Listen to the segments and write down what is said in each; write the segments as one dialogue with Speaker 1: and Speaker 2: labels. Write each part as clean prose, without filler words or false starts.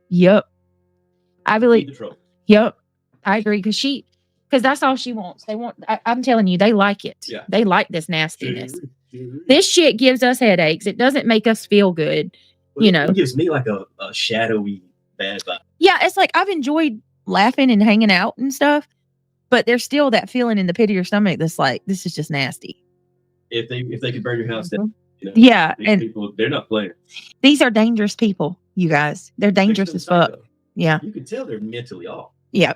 Speaker 1: Yep. I believe. Yep. I agree because that's all she wants. They want. I'm telling you, they like it.
Speaker 2: Yeah.
Speaker 1: They like this nastiness. This shit gives us headaches. It doesn't make us feel good.
Speaker 2: Well, it gives me like a shadowy bad vibe.
Speaker 1: Yeah, it's like I've enjoyed laughing and hanging out and stuff, but there's still that feeling in the pit of your stomach that's like, this is just nasty.
Speaker 2: If they could burn your house down,
Speaker 1: yeah,
Speaker 2: and people, they're not playing.
Speaker 1: These are dangerous people, you guys. They're dangerous as fuck. Yeah,
Speaker 2: you can tell they're mentally off.
Speaker 1: Yeah,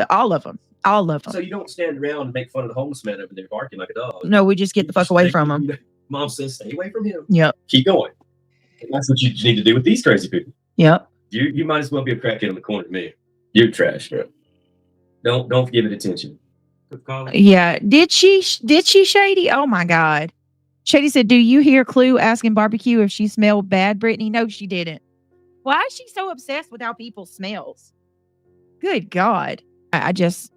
Speaker 1: all of them.
Speaker 2: So you don't stand around and make fun of the homeless man over there barking like a dog.
Speaker 1: No, we just get the fuck away from him.
Speaker 2: Mom says, stay away from him.
Speaker 1: Yep.
Speaker 2: Keep going. And that's what you need to do with these crazy people.
Speaker 1: Yep.
Speaker 2: You might as well be a crackhead on the corner to me. You're trash, bro. Don't give it attention.
Speaker 1: Yeah. Did she, Shady? Oh my God. Shady said, do you hear Clue asking Barbecue if she smelled bad, Brittany? No, she didn't. Why is she so obsessed with how people smells? Good God. Since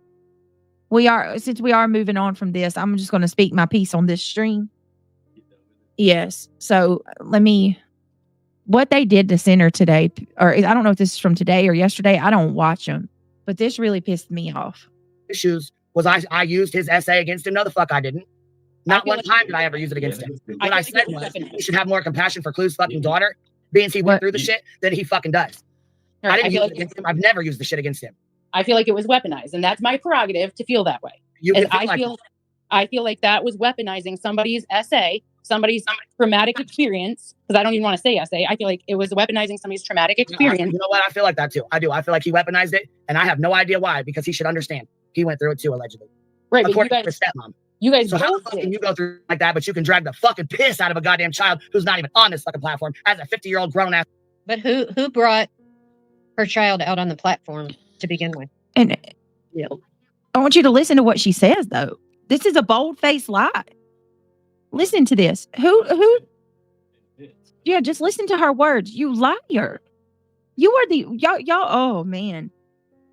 Speaker 1: we are moving on from this, I'm just going to speak my piece on this stream. Yes. So what they did to Center today, or I don't know if this is from today or yesterday. I don't watch them, but this really pissed me off.
Speaker 3: Issues was I used his essay against him. No, the fuck I didn't. Not one time did I ever use it against him. What I said was he should have more compassion for Clue's fucking daughter, being he went through the shit than he fucking does. I didn't use it against him. I've never used the shit against him.
Speaker 4: I feel like it was weaponized, and that's my prerogative to feel that way. I feel like that was weaponizing somebody's essay, somebody's traumatic experience, because I don't even want to say essay. I feel like it was weaponizing somebody's traumatic experience.
Speaker 3: You know what? I feel like that too. I do. I feel like he weaponized it, and I have no idea why, because he should understand. He went through it too, allegedly.
Speaker 4: Right,
Speaker 3: according to his stepmom.
Speaker 4: You guys,
Speaker 3: so how the fuck can you go through like that, but you can drag the fucking piss out of a goddamn child who's not even on this fucking platform as a 50-year-old grown ass?
Speaker 5: But who brought her child out on the platform to begin with?
Speaker 1: And yeah, I want you to listen to what she says, though. This is a bold-faced lie. Listen to this. Who? Yeah, just listen to her words. You liar. You are y'all. Oh man,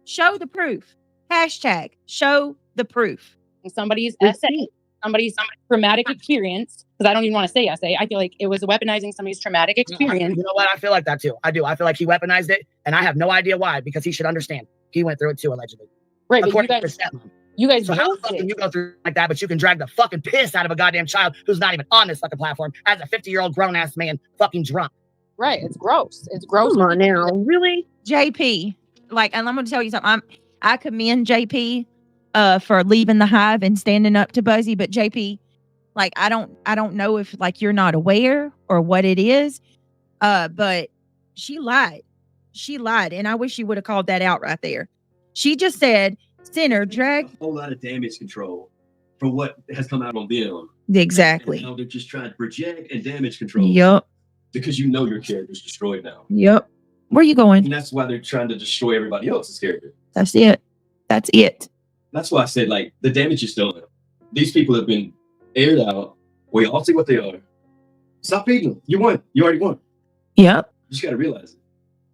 Speaker 1: show the proof. Hashtag show the proof.
Speaker 4: Somebody's essay, somebody's traumatic experience. Because I don't even want to say essay. I feel like it was weaponizing somebody's traumatic experience.
Speaker 3: You know what? I feel like that too. I do. I feel like he weaponized it, and I have no idea why, because he should understand. He went through it too, allegedly.
Speaker 4: Right, according to his stepmom. You guys,
Speaker 3: so how the fuck can you go through like that, but you can drag the fucking piss out of a goddamn child who's not even on this fucking platform as a 50-year-old grown ass man, fucking drunk?
Speaker 4: Right, it's gross. It's gross.
Speaker 5: Come on now, really,
Speaker 1: JP. Like, and I'm going to tell you something. I commend JP for leaving the hive and standing up to Buzzy, but JP, like, I don't know if like you're not aware or what it is, but she lied. She lied, and I wish she would have called that out right there. She just said, Center drag
Speaker 2: a whole lot of damage control for what has come out on them.
Speaker 1: Exactly.
Speaker 2: And now they're just trying to project and damage control.
Speaker 1: Yep.
Speaker 2: Because you know your character's destroyed now.
Speaker 1: Yep. Where are you going?
Speaker 2: And that's why they're trying to destroy everybody else's character.
Speaker 1: That's it. That's it.
Speaker 2: That's why I said, like, the damage is done. These people have been aired out. We all see what they are. Stop feeding them. You won. You already won.
Speaker 1: Yep.
Speaker 2: You just got to realize it.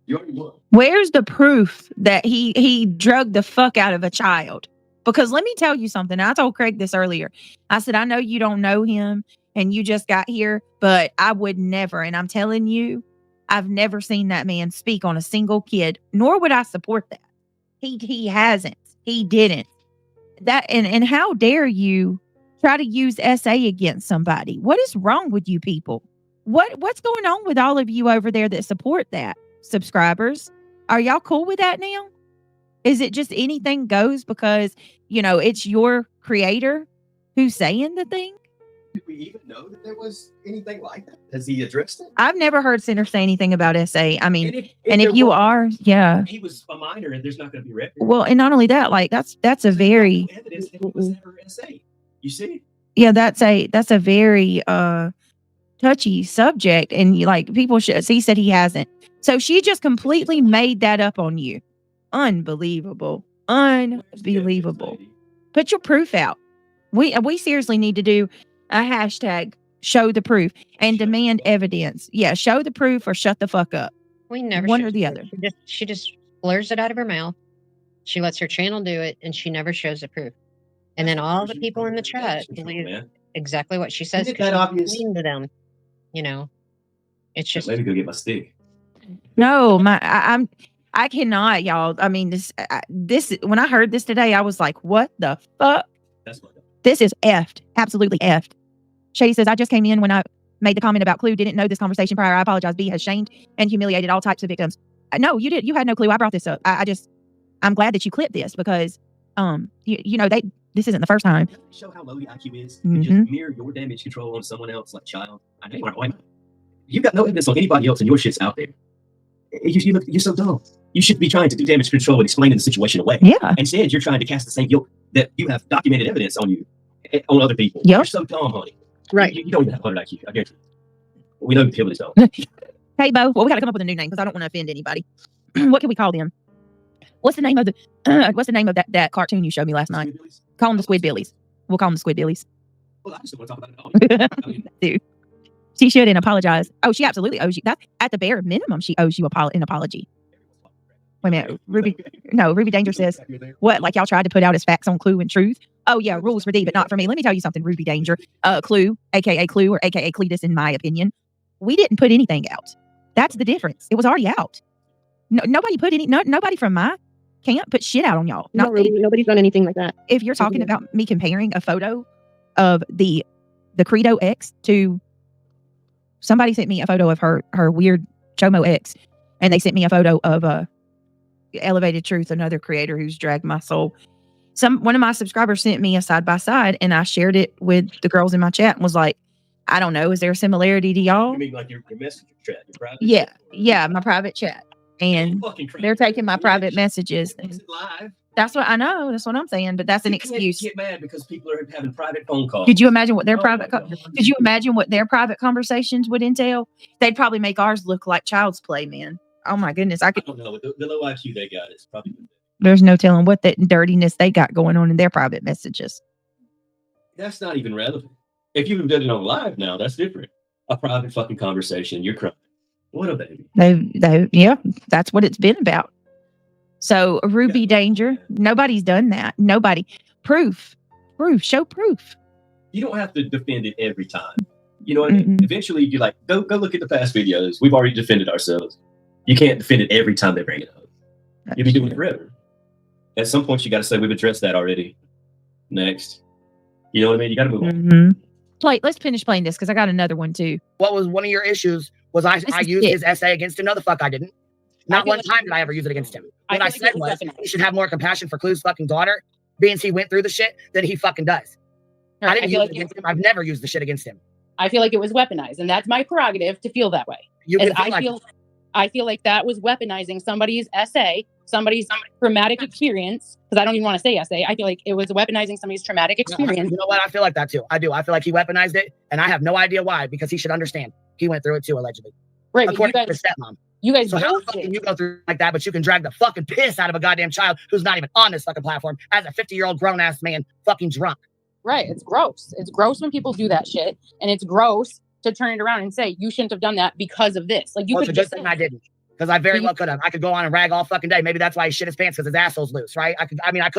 Speaker 2: You already won.
Speaker 1: Where's the proof that he drugged the fuck out of a child? Because let me tell you something. I told Craig this earlier. I said, I know you don't know him and you just got here, but I would never. And I'm telling you, I've never seen that man speak on a single kid, nor would I support that. He hasn't. He didn't. That and how dare you try to use SA against somebody? What is wrong with you people? What's going on with all of you over there that support that? Subscribers, are y'all cool with that now? Is it just anything goes because, you know, it's your creator who's saying the thing?
Speaker 2: Did we even know that there was anything like that? Has he addressed it?
Speaker 1: I've never heard Center say anything about SA. I mean, and if you are, yeah.
Speaker 2: He was a minor and there's not going to be record.
Speaker 1: Well, and not only that, like that's a very
Speaker 2: evidence that he was never SA. You see?
Speaker 1: Yeah, that's a very touchy subject, and like people should. He said he hasn't. So she just completely made that up on you. Unbelievable. Unbelievable. Put your proof out. We seriously need to do a hashtag show the proof and demand evidence. Yeah, show the proof or shut the fuck up.
Speaker 5: We never
Speaker 1: one or the other.
Speaker 5: She just blurs it out of her mouth. She lets her channel do it, and she never shows the proof. And then all the people in the chat believe exactly what she says.
Speaker 2: Isn't that obvious?
Speaker 5: To them, you know, it's just.
Speaker 2: Let me go get my stick.
Speaker 1: No, I cannot, y'all. I mean, this when I heard this today, I was like, what the fuck?
Speaker 2: That's fucked up.
Speaker 1: This is effed. Absolutely effed. Shady says, I just came in when I made the comment about Clue. Didn't know this conversation prior. I apologize. B has shamed and humiliated all types of victims. No, you did. You had no clue. I brought this up. I'm glad that you clipped this because, this isn't the first time.
Speaker 2: Show how low the IQ is.
Speaker 1: Mhm.
Speaker 2: You just mirror your damage control on someone else, like child. I know you are. You've got no evidence on anybody else, and your shit's out there. You're so dumb. You should be trying to do damage control and explaining the situation away.
Speaker 1: Yeah.
Speaker 2: Instead, you're trying to cast the same guilt that you have documented evidence on you, on other people.
Speaker 1: Yep.
Speaker 2: You're so dumb, honey.
Speaker 5: Right.
Speaker 2: You don't even have 100 IQ. I guarantee you. We know hillbillies don't.
Speaker 1: Hey, Bo. Well, we got to come up with a new name because I don't want to offend anybody. What can we call them? What's the name of that cartoon you showed me last night?
Speaker 2: Squidbillies?
Speaker 1: Call them the Squidbillies. We'll call them the Squidbillies.
Speaker 2: Well, I just don't want to talk about it. I mean,
Speaker 1: Dude. She shouldn't apologize. Oh, she absolutely owes you. That at the bare minimum, she owes you an apology. Wait a minute, Ruby Danger says, what, like y'all tried to put out as facts on Clue and Truth? Oh yeah, rules for D, but not for me. Let me tell you something, Ruby Danger. Clue, aka Clue, or aka Cletus, in my opinion, we didn't put anything out. That's the difference. It was already out. Nobody put nobody from my camp put shit out on y'all.
Speaker 6: No, Ruby, nobody's done anything like that.
Speaker 1: If you're talking about me comparing a photo of the Credo X to, somebody sent me a photo of her weird Chomo X, and they sent me a photo of Elevated Truth, another creator who's dragged my soul. One of my subscribers sent me a side by side, and I shared it with the girls in my chat and was like, I don't know, is there a similarity to y'all?
Speaker 2: you mean like your messenger chat, your private
Speaker 1: Yeah, my private chat. And they're taking my private messages.
Speaker 2: It's live.
Speaker 1: That's what I know. That's what I'm saying. But that's an
Speaker 2: You can't
Speaker 1: excuse.
Speaker 2: get mad because people are having private phone calls.
Speaker 1: Could you imagine what their
Speaker 2: Oh
Speaker 1: private?
Speaker 2: my God.
Speaker 1: Could you imagine what their private conversations would entail? They'd probably make ours look like child's play, man. Oh my goodness, I
Speaker 2: I don't know. The low IQ they got is probably.
Speaker 1: There's no telling what that dirtiness they got going on in their private messages.
Speaker 2: That's not even relevant. If you've done it on live now, that's different. A private fucking conversation. You're crying. What a baby.
Speaker 1: Yeah, that's what it's been about. So Ruby Danger, nobody's done that. Nobody. Proof. Show proof.
Speaker 2: You don't have to defend it every time. You know what I mean? Eventually, you're like, go look at the past videos. We've already defended ourselves. You can't defend it every time they bring it up. You'll be doing it forever. At some point, you got to say, we've addressed that already. Next. You know what I mean? You got to move on.
Speaker 1: Let's finish playing this because I got another one too.
Speaker 3: What was one of your issues was I used his essay against him. No, the fuck I didn't. Not one time did I ever use it against him. What I said was, he should have more compassion for Clue's fucking daughter, being he went through the shit that he fucking does. I didn't use it against him. I've never used the shit against him.
Speaker 4: I feel like it was weaponized, and that's my prerogative to feel that way. I feel like that was weaponizing somebody's essay, somebody's traumatic experience, because I don't even want to say essay. I feel like it was weaponizing somebody's traumatic experience.
Speaker 3: You know what? I feel like that too. I do. I feel like he weaponized it, and I have no idea why, because he should understand. He went through it too, allegedly.
Speaker 4: Right.
Speaker 3: According to his stepmom.
Speaker 4: You guys,
Speaker 3: so how the fuck can you go through like that, but you can drag the fucking piss out of a goddamn child who's not even on this fucking platform as a 50-year-old grown-ass man fucking drunk?
Speaker 4: Right. It's gross. It's gross when people do that shit, and it's gross to turn it around and say, you shouldn't have done that because of this. Like, you could just say,
Speaker 3: I didn't. Because I very well could have. I could go on and rag all fucking day. Maybe that's why he shit his pants, because his asshole's loose, right? I could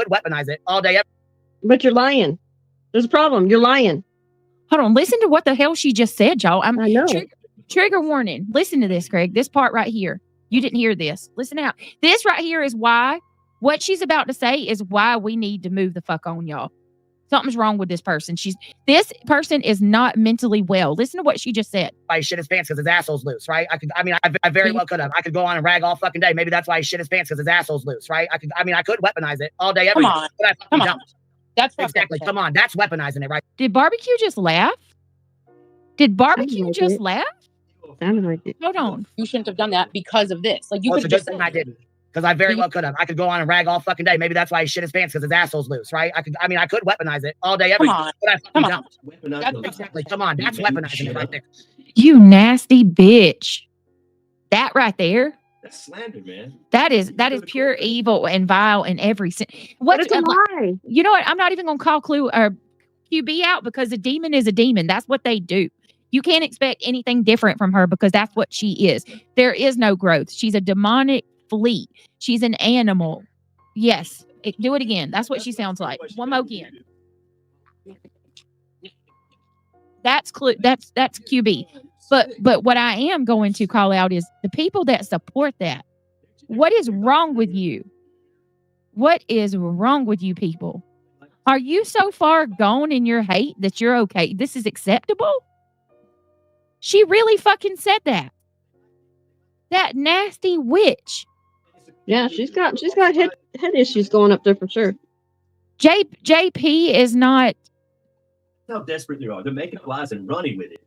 Speaker 3: weaponize it all day.
Speaker 6: But you're lying. There's a problem. You're lying.
Speaker 1: Hold on. Listen to what the hell she just said, y'all.
Speaker 6: I know.
Speaker 1: Trigger warning. Listen to this, Craig. This part right here. You didn't hear this. Listen out. This right here is why, what she's about to say is why we need to move the fuck on, y'all. Something's wrong with this person. This person is not mentally well. Listen to what she just said.
Speaker 3: Why he shit his pants, because his asshole's loose, right? I very well could have. I could go on and rag all fucking day. Maybe that's why he shit his pants, because his asshole's loose, right? I could weaponize it all day, every day.
Speaker 4: Come on. That's
Speaker 3: exactly. Come on. That's weaponizing it, right?
Speaker 1: Did Barbecue just laugh? Did Barbecue just laugh?
Speaker 6: Sounded like it.
Speaker 1: Hold on.
Speaker 4: You shouldn't have done that because of this. Like, you could
Speaker 3: just say I didn't. Because I very well could have. I could go on and rag all fucking day. Maybe that's why he shit his pants, because his asshole's loose, right? I could weaponize it all day, every day. Come on. Exactly. Come on. That's weaponizing it right there.
Speaker 1: You nasty bitch. That right there.
Speaker 2: That's slander, man.
Speaker 1: That is pure evil and vile in every sense.
Speaker 6: It's a lie.
Speaker 1: You know what? I'm not even going to call Clue or QB out, because a demon is a demon. That's what they do. You can't expect anything different from her, because that's what she is. There is no growth. She's a demonic flea. She's an animal. Yes. Do it again. That's what she sounds like. One more again. That's QB. But what I am going to call out is the people that support that. What is wrong with you? What is wrong with you people? Are you so far gone in your hate that you're okay? This is acceptable? She really fucking said that. That nasty witch.
Speaker 6: Yeah, she's got head issues going up there for sure.
Speaker 1: JP is not.
Speaker 2: How desperate they are. They're making up lies and running with it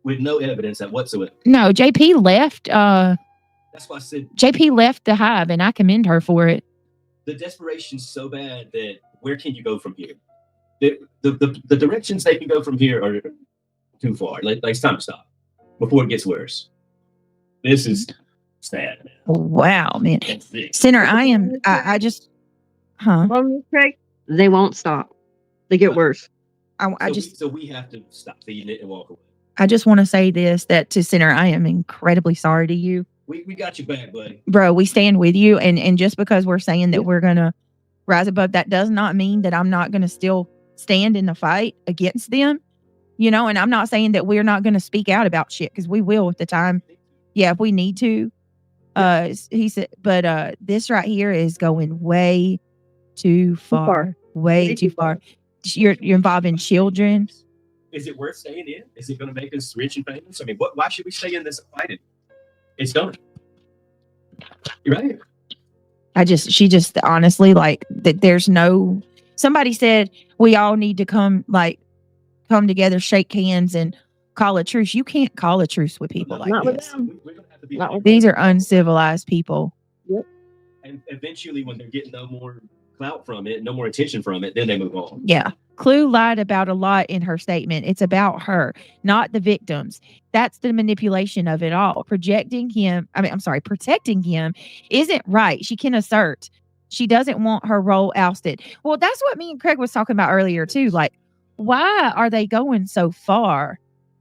Speaker 2: with no evidence whatsoever.
Speaker 1: No, JP left.
Speaker 2: That's why I said
Speaker 1: JP left the hive, and I commend her for it.
Speaker 2: The desperation's so bad that where can you go from here? The directions they can go from here are too far. Like it's time to stop before it gets worse. This is sad, man.
Speaker 1: Wow, man. Sinner, I just,
Speaker 6: Craig, they won't stop. They get worse.
Speaker 2: So we have to stop feeding it and walk away.
Speaker 1: I just want to say this, that to Sinner, I am incredibly sorry to you.
Speaker 2: We got you back, buddy.
Speaker 1: Bro, we stand with you. And just because we're saying that we're going to rise above, that does not mean that I'm not going to still stand in the fight against them. You know, and I'm not saying that we're not going to speak out about shit, because we will at the time. Yeah, if we need to. He said, but this right here is going way too far. Way too far. You're involving children.
Speaker 2: Is it worth staying in? Is it going to make us rich and famous? I mean, why should we stay in this fighting? It's done. You're right.
Speaker 1: She just honestly, like, that there's no, somebody said we all need to come together, shake hands, and call a truce. You can't call a truce with people like this. These are uncivilized people.
Speaker 6: Yep.
Speaker 2: And eventually, when they're getting no more clout from it, no more attention from it, then they move on.
Speaker 1: Yeah. Clue lied about a lot in her statement. It's about her, not the victims. That's the manipulation of it all. Protecting him isn't right. She can assert. She doesn't want her role ousted. Well, that's what me and Craig was talking about earlier too. Like, why are they going so far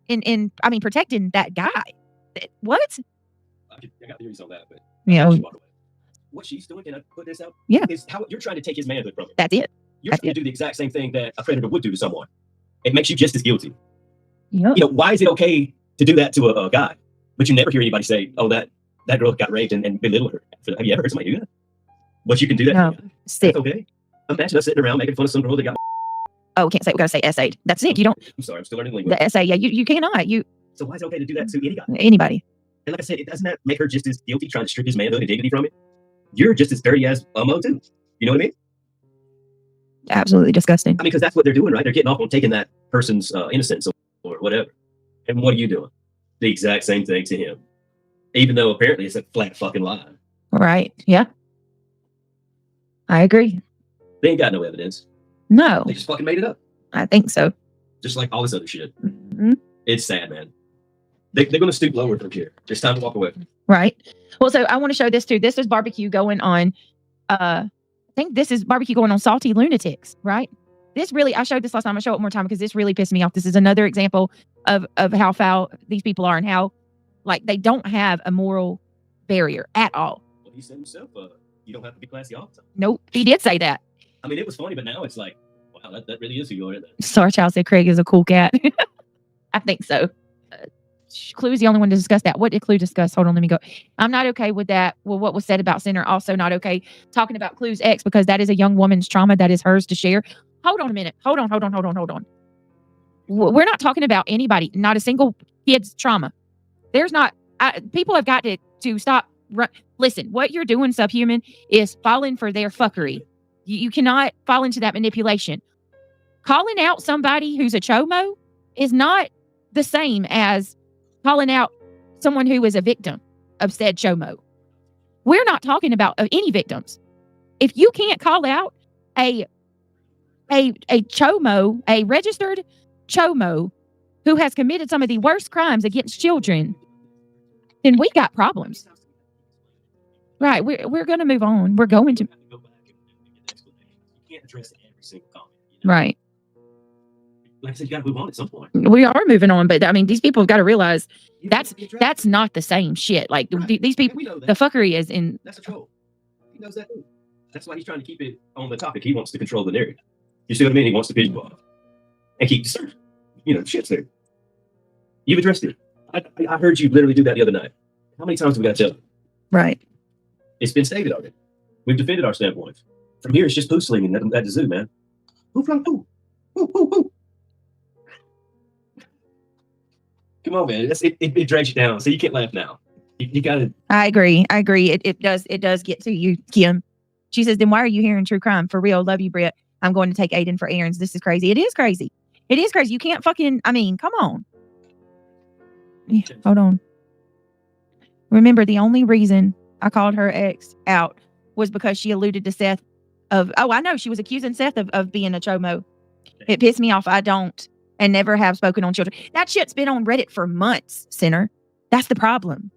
Speaker 1: in protecting that guy? What?
Speaker 2: I got theories on that, but what she's doing, can I put this out?
Speaker 1: Yeah.
Speaker 2: Is how you're trying to take his manhood from him.
Speaker 1: That's it.
Speaker 2: You're trying to do the exact same thing that a predator would do to someone. It makes you just as guilty.
Speaker 1: Yep.
Speaker 2: You know, why is it okay to do that to a guy, but you never hear anybody say, "Oh, that girl got raped," and belittle her? Have you ever heard somebody do that? But you can do that.
Speaker 1: No.
Speaker 2: That's okay. Imagine us sitting around making fun of some girl that got.
Speaker 1: Oh, can't say. We gotta say essayed. That's it. You don't.
Speaker 2: I'm sorry. I'm still learning language.
Speaker 1: The essay. Yeah. You cannot.
Speaker 2: So why is it okay to do that to
Speaker 1: Anybody?
Speaker 2: And like I said, doesn't that make her just as guilty, trying to strip his manhood and dignity from it? You're just as dirty as Mo too. You know what I mean?
Speaker 1: Absolutely disgusting.
Speaker 2: I mean, because that's what they're doing, right? They're getting off on taking that person's innocence or whatever. And what are you doing? The exact same thing to him. Even though apparently it's a flat fucking lie.
Speaker 1: Right. Yeah. I agree.
Speaker 2: They ain't got no evidence.
Speaker 1: No.
Speaker 2: They just fucking made it up.
Speaker 1: I think so.
Speaker 2: Just like all this other shit.
Speaker 1: Mm-hmm.
Speaker 2: It's sad, man. They're going to stoop lower from here. It's time to walk away.
Speaker 1: Right. Well, so I want to show this too. This is barbecue going on. I think this is barbecue going on Salty Lunatics, right? This really, I showed this last time. I'll show it one more time because this really pissed me off. This is another example of how foul these people are and how, like, they don't have a moral barrier at all.
Speaker 2: Well, he said himself, you don't have to be classy all the time.
Speaker 1: Nope. He did say that.
Speaker 2: I mean, it was funny, but now it's like, wow, that really is who you are.
Speaker 1: Sarchild said Craig is a cool cat. I think so. Clue is the only one to discuss that. What did Clue discuss? Hold on, let me go. I'm not okay with that. Well, what was said about Sinner, also not okay. Talking about Clue's ex, because that is a young woman's trauma that is hers to share. Hold on a minute. Hold on. We're not talking about anybody, not a single kid's trauma. There's not, people have got to stop. Listen, what you're doing, Subhuman, is falling for their fuckery. You cannot fall into that manipulation. Calling out somebody who's a chomo is not the same as calling out someone who is a victim of said chomo. We're not talking about any victims. If you can't call out a chomo, a registered chomo who has committed some of the worst crimes against children, then we got problems. Right. We're going to move on. We're going to.
Speaker 2: You can't address every single comment. You know?
Speaker 1: Right.
Speaker 2: Like I said, you got to move on at some point.
Speaker 1: We are moving on, but I mean, these people have got to realize that's not the same shit. Like these people, the fuckery is in.
Speaker 2: That's a troll. He knows that too. That's why he's trying to keep it on the topic. He wants to control the narrative. You see what I mean? He wants to piss you off and keep the search. You know, shit's there. You've addressed it. I heard you literally do that the other night. How many times do we got to tell you?
Speaker 1: Right.
Speaker 2: It's been stated already. We've defended our standpoints. From here, it's just poo slinging at the zoo, man. Poo flung poo. Poo, poo, poo. Come on, man. It drags you down, so you can't laugh now. You gotta.
Speaker 1: I agree. It does get to you, Kim. She says, then why are you here in true crime? For real, love you, Britt. I'm going to take Aiden for errands. This is crazy. It is crazy. It is crazy. You can't fucking, I mean, come on. Yeah, hold on. Remember, the only reason I called her ex out was because she alluded to Seth I know, she was accusing Seth of being a chomo. It pissed me off. I don't and never have spoken on children. That shit's been on Reddit for months, Sinner. That's the problem.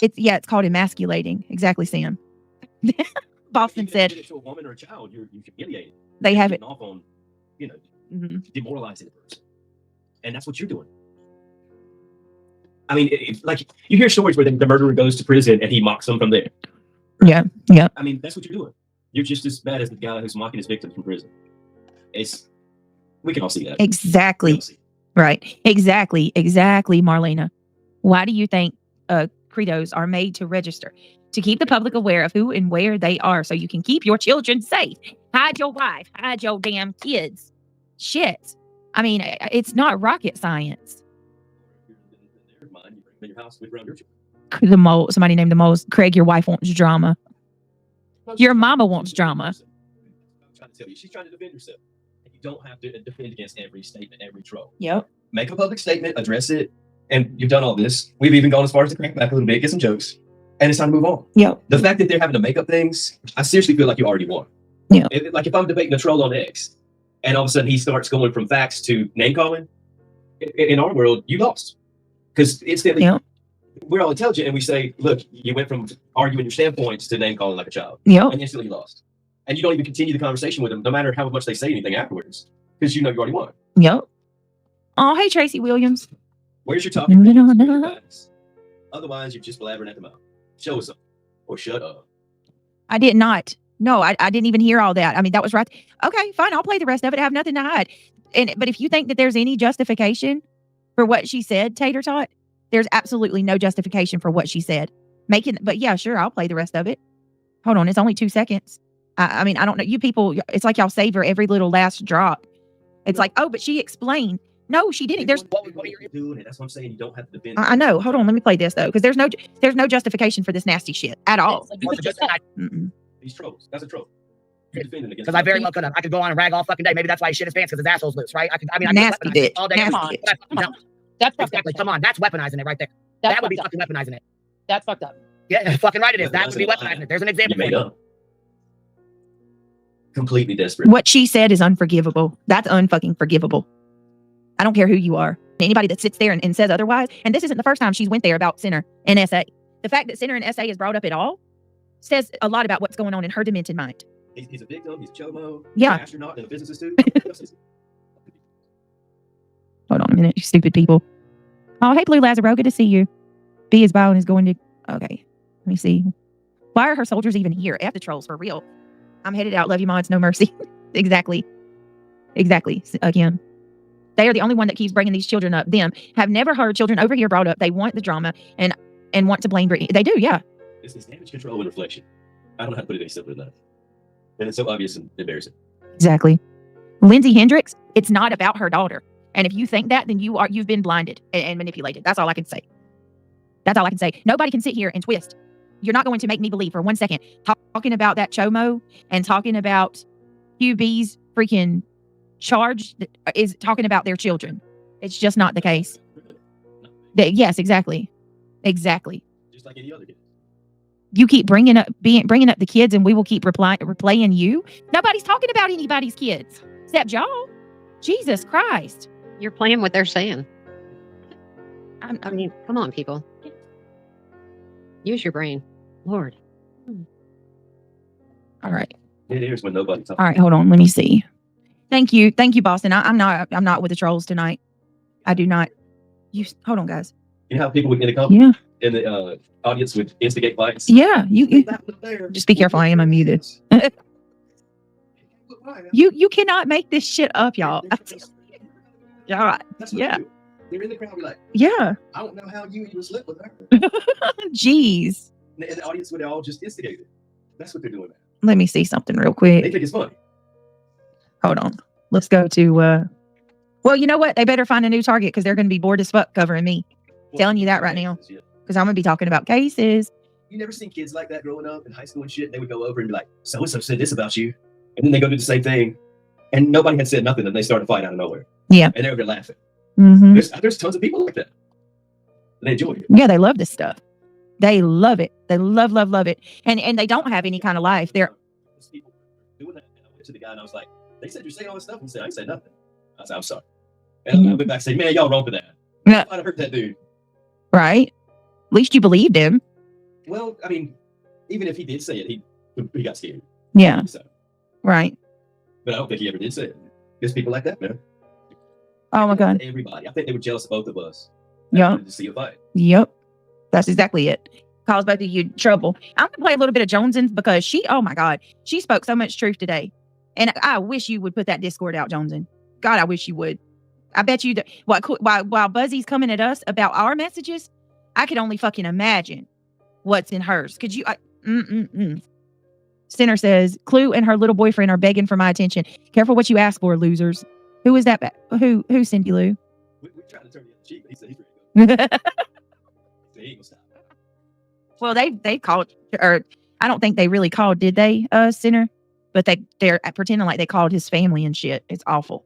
Speaker 1: It's called emasculating. Exactly, Sam. Boston said
Speaker 2: to a woman or a child, you're humiliating.
Speaker 1: They have it
Speaker 2: off on, demoralizing the person, and that's what you're doing. I mean, like you hear stories where the murderer goes to prison and he mocks them from there.
Speaker 1: Yeah.
Speaker 2: I mean, that's what you're doing. You're just as bad as the guy who's mocking his victims from prison. We can all see that.
Speaker 1: Exactly. Right. Exactly, Marlena. Why do you think credos are made to register? To keep the public aware of who and where they are so you can keep your children safe. Hide your wife. Hide your damn kids. Shit. I mean, it's not rocket science. Somebody named the moles. Craig, your wife wants drama. Your mama wants drama.
Speaker 2: I'm trying to tell you, she's trying to defend herself. And you don't have to defend against every statement, every troll.
Speaker 1: Yep.
Speaker 2: Make a public statement, address it, and you've done all this. We've even gone as far as to crank back a little bit, get some jokes, and it's time to move on.
Speaker 1: Yep.
Speaker 2: The fact that they're having to make up things, I seriously feel like you already won.
Speaker 1: Yeah.
Speaker 2: Like if I'm debating a troll on X, and all of a sudden he starts going from facts to name calling, in our world, you lost. Because instantly, we're all intelligent, and we say, look, you went from arguing your standpoints to name calling like a child.
Speaker 1: Yep.
Speaker 2: And instantly you lost. And you don't even continue the conversation with them, no matter how much they say anything afterwards, because you know you already won.
Speaker 1: Yep. Oh, hey, Tracy Williams.
Speaker 2: Where's your talking? Otherwise, you're just blabbering at the mouth. Show us something. Or shut up.
Speaker 1: I did not. No, I didn't even hear all that. I mean, that was right. Okay, fine. I'll play the rest of it. I have nothing to hide. But if you think that there's any justification for what she said, Tater Tot, there's absolutely no justification for what she said. But yeah, sure, I'll play the rest of it. Hold on, it's only 2 seconds. I mean, I don't know. You people, it's like y'all savor every little last drop. It's like, oh, but she explained. No, she didn't. There's
Speaker 2: what you're doing. That's what I'm saying. You don't have to defend.
Speaker 1: I know. Hold on, let me play this though, because there's no justification for this nasty shit at all.
Speaker 2: These trolls. That's a troll.
Speaker 3: Because I very well could have. I could go on and rag all fucking day. Maybe that's why he shit his pants because his asshole's loose, right? I could
Speaker 1: nasty bitch
Speaker 3: all day.
Speaker 1: Nasty.
Speaker 4: That's
Speaker 3: exactly. Come on, that's weaponizing it right there. That would be fucking weaponizing it.
Speaker 4: That's fucked up.
Speaker 3: Yeah, fucking right it is. That would be weaponizing it. There's an example.
Speaker 2: You made up. Completely desperate.
Speaker 1: What she said is unforgivable. That's unfucking forgivable. I don't care who you are. Anybody that sits there and says otherwise, and this isn't the first time she's went there about Sinner and SA. The fact that Sinner and SA is brought up at all says a lot about what's going on in her demented mind.
Speaker 2: He's a victim. He's a chomo.
Speaker 1: Yeah.
Speaker 2: He's an astronaut and a physicist too.
Speaker 1: Hold on a minute, you stupid people. Oh, hey, Blue Lazaro, good to see you. B is bio and is going to... Okay, let me see. Why are her soldiers even here? F the trolls, for real. I'm headed out. Love you, mods. No mercy. Exactly. Again. They are the only one that keeps bringing these children up. Them have never heard children over here brought up. They want the drama and want to blame Brittany. They do, yeah.
Speaker 2: This is damage control and reflection. I don't know how to put it any simpler than that. And it's so obvious and embarrassing.
Speaker 1: Exactly. Lindsay Hendricks, it's not about her daughter. And if you think that, then you've been blinded and manipulated. That's all I can say. Nobody can sit here and twist. You're not going to make me believe for 1 second talking about that chomo and talking about QB's freaking charge is talking about their children. It's just not the case. Yes, exactly.
Speaker 2: Just like any other kid.
Speaker 1: You keep bringing up the kids, and we will keep replaying you. Nobody's talking about anybody's kids except y'all. Jesus Christ!
Speaker 5: You're playing what they're saying. I mean, come on, people. Use your brain, Lord.
Speaker 1: All right.
Speaker 2: It is when nobody's talking.
Speaker 1: All right, hold on. Let me see. Thank you, Boston. I'm not with the trolls tonight. I do not. Hold on, guys.
Speaker 2: You know how people would get in the audience would instigate fights?
Speaker 1: Yeah, you just be careful. I am unmuted. You cannot make this shit up, y'all.
Speaker 2: Yeah.
Speaker 1: Yeah.
Speaker 2: You're in the crowd, be like,
Speaker 1: yeah.
Speaker 2: I don't know how you even slept with her.
Speaker 1: Jeez.
Speaker 2: And the audience would all just instigate it. That's what they're doing now.
Speaker 1: Let me see something real
Speaker 2: They
Speaker 1: quick.
Speaker 2: think it's funny.
Speaker 1: Hold on. Let's go to, well, you know what? They better find a new target because they're going to be bored as fuck covering me. Telling you that right now. Because I'm going to be talking about cases.
Speaker 2: You never seen kids like that growing up in high school and shit? They would go over and be like, so-and-so said this about you. And then they go do the same thing. And nobody had said nothing and they started a fight out of nowhere.
Speaker 1: Yeah.
Speaker 2: And they're over there laughing.
Speaker 1: Mm-hmm.
Speaker 2: There's tons of people like that. They enjoy it.
Speaker 1: Yeah, they love this stuff. They love it. They love it. And they don't have any kind of life. They're
Speaker 2: people doing that. And I went to the guy and I was like, they said you're saying all this stuff. He said, I ain't said nothing. I said, I'm sorry. And I went back and said, man, y'all wrong for that.
Speaker 1: Yeah.
Speaker 2: I'd have hurt that dude.
Speaker 1: Right. At least you believed him.
Speaker 2: Well, I mean, even if he did say it, he got scared.
Speaker 1: Yeah.
Speaker 2: So,
Speaker 1: right.
Speaker 2: but I don't think he ever did say it. There's people like that, man.
Speaker 1: Oh my God.
Speaker 2: Everybody. I think they were jealous of both of us.
Speaker 1: Yep.
Speaker 2: To see a fight.
Speaker 1: Yep. That's exactly it. Cause both of you trouble. I'm gonna play a little bit of Jonesins because oh my God, she spoke so much truth today. And I wish you would put that Discord out, Jonesin. God, I wish you would. I bet you while Buzzy's coming at us about our messages, I could only fucking imagine what's in hers. Could you? Sinner says, Clue and her little boyfriend are begging for my attention. Careful what you ask for, losers. Who is that? Who Cindy Lou?
Speaker 2: We're trying to turn the other cheek, but he said he's ready to go. He ain't gonna stop.
Speaker 1: Well, they called, or I don't think they really called, did they, Sinner? But they're pretending like they called his family and shit. It's awful.